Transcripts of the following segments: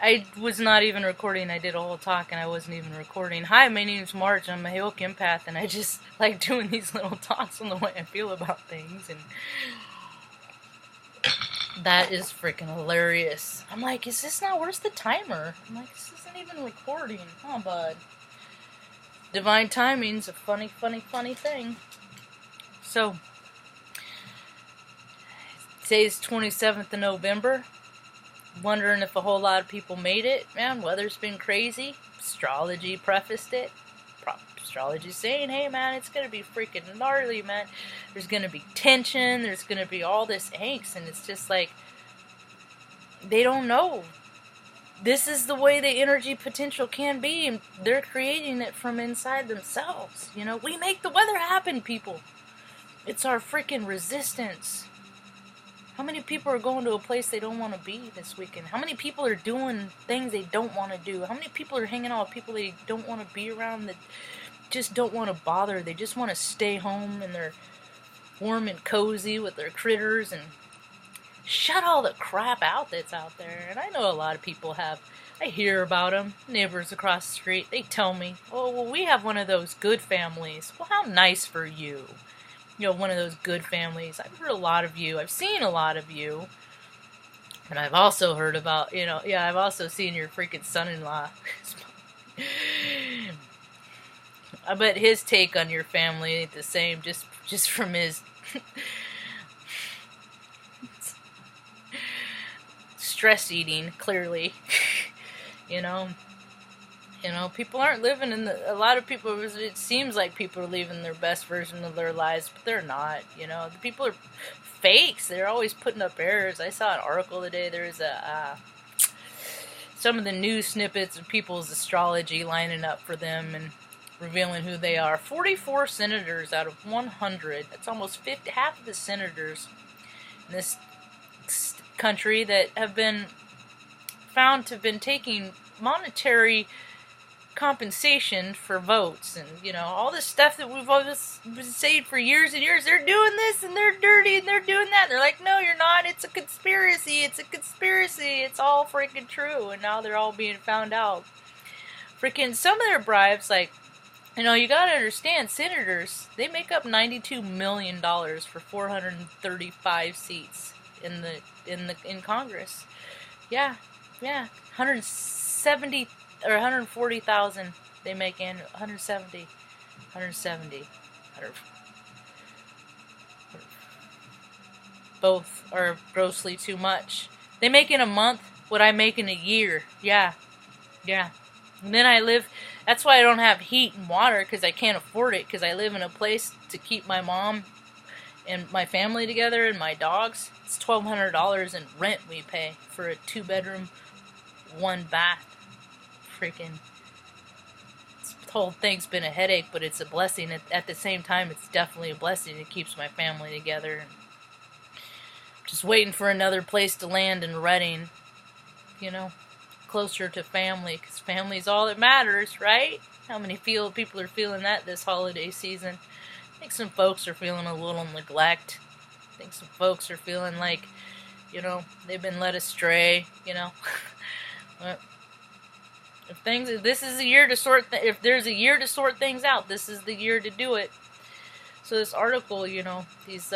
I was not even recording. I did a whole talk and I wasn't even recording. Hi, my name's Marge. I'm a Heyoke empath, and I just like doing these little talks on the way I feel about things, and that is freaking hilarious. I'm like, is this not? Where's the timer? I'm like, this isn't even recording. Oh, bud. Divine timing's a funny, funny, funny thing. So, today's 27th of November. Wondering if a whole lot of people made it. Man, weather's been crazy. Astrology prefaced it. Astrology's saying, hey man, it's gonna be freaking gnarly, man. There's gonna be tension, there's gonna be all this angst, and it's just like, they don't know. This is the way the energy potential can be, and they're creating it from inside themselves. You know, we make the weather happen, people. It's our freaking resistance. How many people are going to a place they don't want to be this weekend? How many people are doing things they don't want to do? How many people are hanging out with people they don't want to be around, that just don't want to bother? They just want to stay home and they're warm and cozy with their critters and shut all the crap out that's out there. And I know a lot of people have. I hear about them. Neighbors across the street, they tell me, oh, well, we have one of those good families. Well, how nice for you. You know, one of those good families. I've heard a lot of you. I've seen a lot of you. And I've also heard about, I've also seen your freaking son-in-law. I bet his take on your family ain't the same, just from his stress eating, clearly. You know, people aren't living a lot of people, it seems like people are living their best version of their lives, but they're not, The people are fakes. They're always putting up errors. I saw an article today. There's some of the news snippets of people's astrology lining up for them and revealing who they are. 44 senators out of 100. That's almost half of the senators in this country that have been found to have been taking monetary compensation for votes, and all this stuff that we've always been saying for years and years. They're doing this and they're dirty and they're doing that. They're like, no, you're not. It's a conspiracy. It's a conspiracy. It's all freaking true. And now they're all being found out. Freaking some of their bribes, like, you gotta understand, senators, they make up $92 million for 435 seats in Congress. Yeah, 170 or 140,000 they make in 170. Both are grossly too much. They make in a month what I make in a year. Yeah. And then that's why I don't have heat and water, because I can't afford it, because I live in a place to keep my mom and my family together and my dogs. It's $1,200 in rent we pay for a 2-bedroom, 1-bath. Freaking, this whole thing's been a headache, but it's a blessing. At the same time, it's definitely a blessing. It keeps my family together. Just waiting for another place to land in Reading, closer to family, because family's all that matters, right? How many people are feeling that this holiday season? I think some folks are feeling a little neglect. I think some folks are feeling like, they've been led astray, But if this is a year to sort, if there's a year to sort things out, this is the year to do it. So this article, these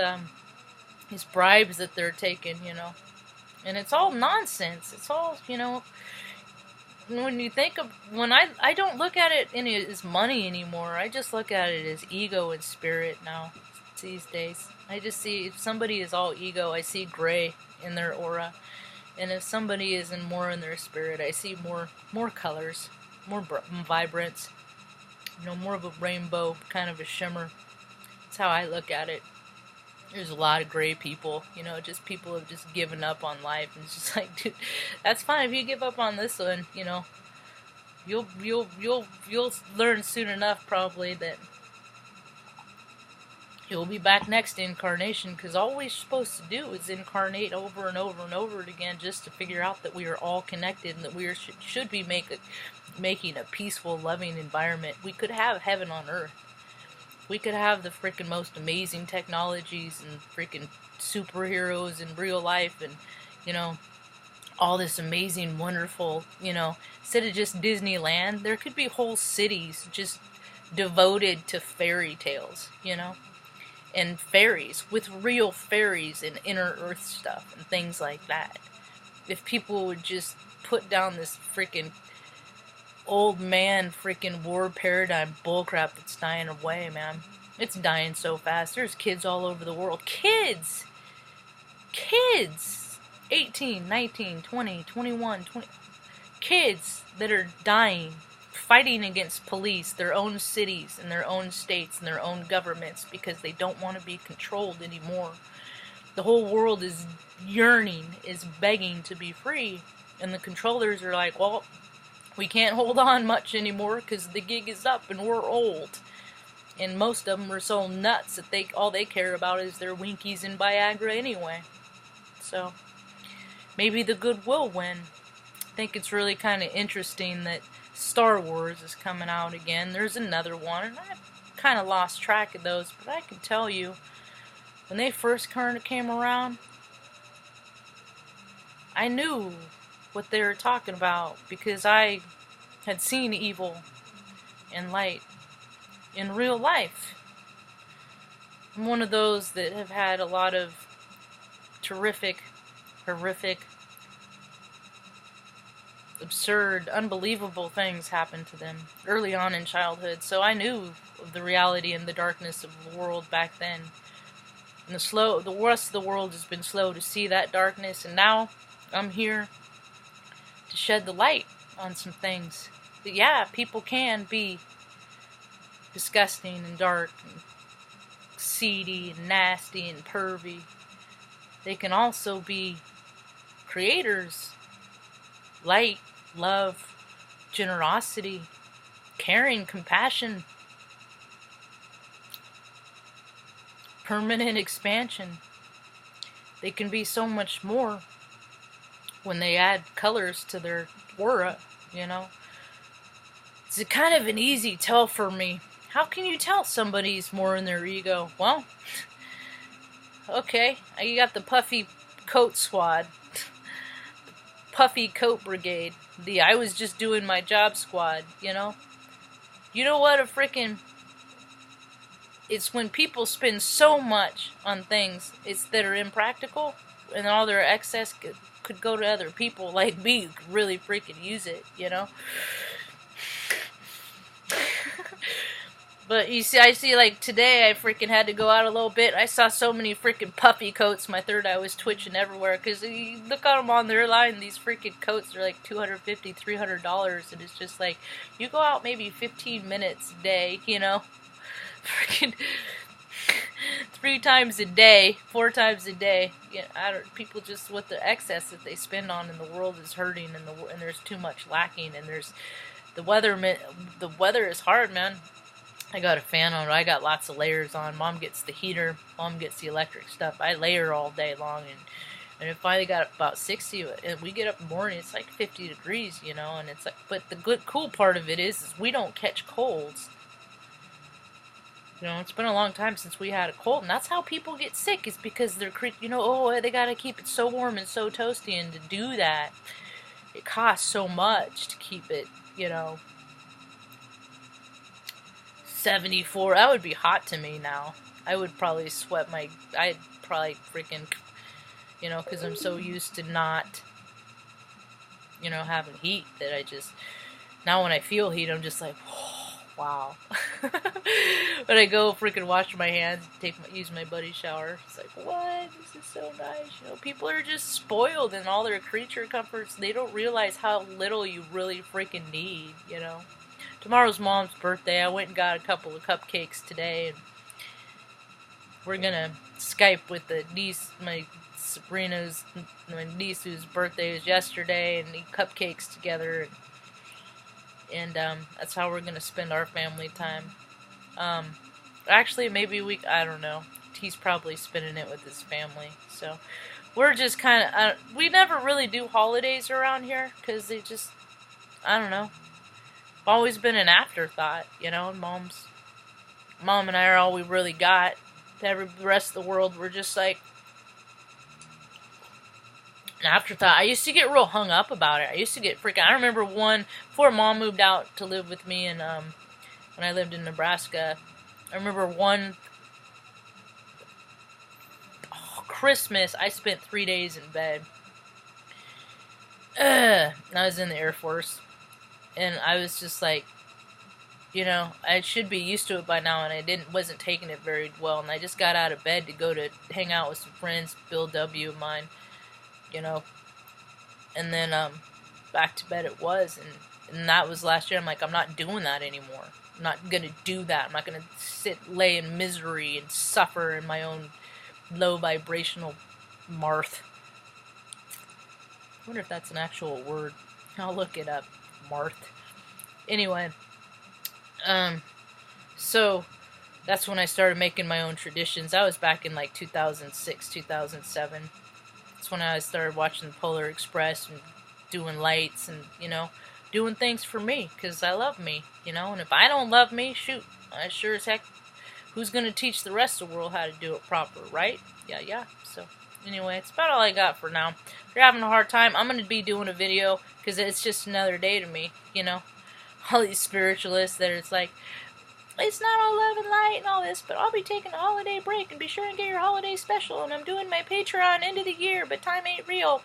bribes that they're taking, and it's all nonsense. It's all, when you think of, I don't look at it as money anymore. I just look at it as ego and spirit now, these days. I just see, if somebody is all ego, I see gray in their aura. And if somebody is more in their spirit, I see more colors, more vibrance, more of a rainbow, kind of a shimmer. That's how I look at it. There's a lot of gray people, just people have just given up on life, and it's just like, dude, that's fine if you give up on this one, you'll learn soon enough probably that you'll be back next incarnation, because all we're supposed to do is incarnate over and over and over again, just to figure out that we are all connected, and that we should be making a peaceful, loving environment. We could have heaven on earth. We could have the freaking most amazing technologies and freaking superheroes in real life, and all this amazing, wonderful, instead of just Disneyland, there could be whole cities just devoted to fairy tales, and fairies, with real fairies and inner earth stuff and things like that. If people would just put down this freaking old man freaking war paradigm bullcrap that's dying away, man. It's dying so fast. There's kids all over the world. Kids! 18, 19, 20, 21, 20. Kids that are dying, fighting against police, their own cities and their own states and their own governments because they don't want to be controlled anymore. The whole world is yearning, is begging to be free. And the controllers are like, well, we can't hold on much anymore because the gig is up and we're old. And most of them are so nuts that all they care about is their Winkies and Viagra anyway. So, maybe the good will win. I think it's really kind of interesting that Star Wars is coming out again. There's another one, and I've kind of lost track of those, but I can tell you, when they first kind of came around, I knew what they were talking about because I had seen evil and light in real life. I'm one of those that have had a lot of terrific, horrific, absurd, unbelievable things happen to them early on in childhood, so I knew of the reality and the darkness of the world back then. And the rest of the world has been slow to see that darkness, and now I'm here to shed the light on some things. But yeah, people can be disgusting and dark and seedy and nasty and pervy. They can also be creators. Light, love, generosity, caring, compassion, permanent expansion. They can be so much more when they add colors to their aura, It's kind of an easy tell for me. How can you tell somebody's more in their ego? Well, okay, you got the puffy coat squad. Puffy coat brigade. The I was just doing my job squad, You know what it's when people spend so much on things that are impractical, and all their excess could go to other people like me who could really freaking use it, But you see, I see, like, today I freaking had to go out a little bit. I saw so many freaking puffy coats, my third eye was twitching everywhere. Because you look at them on their line, these freaking coats are like $250, $300. And it's just like, you go out maybe 15 minutes a day, Freaking 3 times a day, 4 times a day. People just, with the excess that they spend on in the world is hurting, and there's too much lacking. And there's, the weather is hard, man. I got a fan on. I got lots of layers on. Mom gets the heater. Mom gets the electric stuff. I layer all day long, and it finally got about 60. And we get up in the morning, it's like 50 degrees, And it's like, but the cool part of it is we don't catch colds. It's been a long time since we had a cold, and that's how people get sick. Is because they're, they gotta keep it so warm and so toasty, and to do that, it costs so much to keep it, 74. That would be hot to me now. I would probably sweat I'd probably freaking, because I'm so used to not, having heat that now when I feel heat, I'm just like, whoa, wow. But I go freaking wash my hands, use my buddy's shower. It's like, what? This is so nice. People are just spoiled in all their creature comforts. They don't realize how little you really freaking need, Tomorrow's Mom's birthday. I went and got a couple of cupcakes today, and we're gonna Skype with the niece, my niece whose birthday was yesterday, and eat cupcakes together, and that's how we're gonna spend our family time. Actually, maybe I don't know. He's probably spending it with his family, so we're just kind of, we never really do holidays around here, because they just, I don't know. Always been an afterthought, and Mom and I are all we really got. The rest of the world, we're just like, an afterthought. I used to get real hung up about it. I used to get freaking. I remember before Mom moved out to live with me, and when I lived in Nebraska, I remember Christmas, I spent 3 days in bed. I was in the Air Force, and I was just like, I should be used to it by now, and I wasn't taking it very well, and I just got out of bed to go to hang out with some friends, Bill W. of mine, and then back to bed it was, and that was last year. I'm like, I'm not doing that anymore. I'm not gonna do that. I'm not gonna lay in misery and suffer in my own low vibrational marth. I wonder if that's an actual word. I'll look it up. Marth. Anyway, so that's when I started making my own traditions. That was back in like 2006, 2007. That's when I started watching the Polar Express and doing lights and, doing things for me, because I love me, and if I don't love me, shoot, I sure as heck, who's going to teach the rest of the world how to do it proper, right? Yeah. So, anyway, it's about all I got for now. If you're having a hard time, I'm going to be doing a video, because it's just another day to me, all these spiritualists that it's like, it's not all love and light and all this, but I'll be taking a holiday break, and be sure and get your holiday special, and I'm doing my Patreon end of the year, but time ain't real.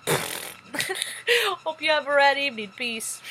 Hope you have a rad evening. Peace.